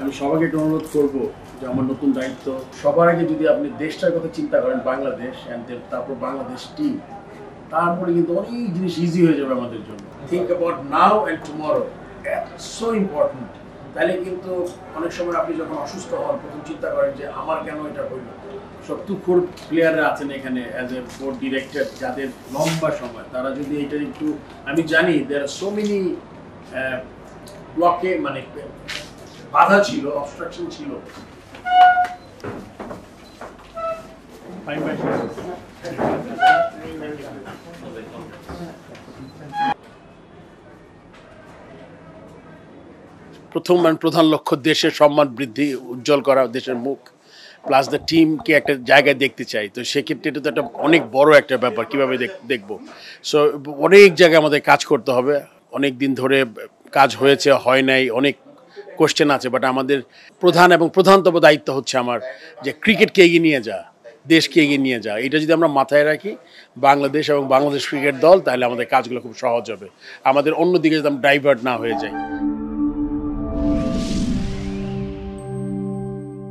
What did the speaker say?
আমি সবাইকে একটু অনুরোধ করবো যে আমার নতুন দায়িত্ব, সবার আগে যদি আপনি দেশটার কথা চিন্তা করেন, বাংলাদেশ অ্যান্ড তারপর বাংলাদেশ টিম, তারপরে কিন্তু অনেক জিনিস ইজি হয়ে যাবে আমাদের জন্য। Think about now and tomorrow, so important. তাহলে কিন্তু অনেক সময় আপনি যখন অসুস্থ হন, প্রথম চিন্তা করেন যে আমার কেন এটা হইল। সব তুখোর প্লেয়াররা আছেন এখানে অ্যাজ এ বোর্ড ডিরেক্টর, যাদের লম্বা সময়, তারা যদি এটা একটু, আমি জানি দেয়ার আর সো মেনি ব্লকে, মানে বাধা ছিল, অবস্ট্রাকশন ছিল। প্রধান লক্ষ্য দেশের সম্মান বৃদ্ধি, উজ্জ্বল করা দেশের মুখ, প্লাস দ্য টিমকে একটা জায়গায় দেখতে চাই। তো সেক্ষেত্রে এটা তো একটা অনেক বড় একটা ব্যাপার, কীভাবে দেখবো। সো অনেক জায়গায় আমাদের কাজ করতে হবে। অনেক দিন ধরে কাজ হয়েছে, হয় নাই, অনেক কোশ্চেন আছে, বাট আমাদের প্রধানতম দায়িত্ব হচ্ছে আমার যে ক্রিকেটকে এগিয়ে নিয়ে যাওয়া, দেশকে এগিয়ে নিয়ে যাওয়া। এটা যদি আমরা মাথায় রাখি, বাংলাদেশ এবং বাংলাদেশ ক্রিকেট দল, তাহলে আমাদের কাজগুলো খুব সহজ হবে, আমাদের অন্যদিকে যদি আমরা ডাইভার্ট না হয়ে যাই।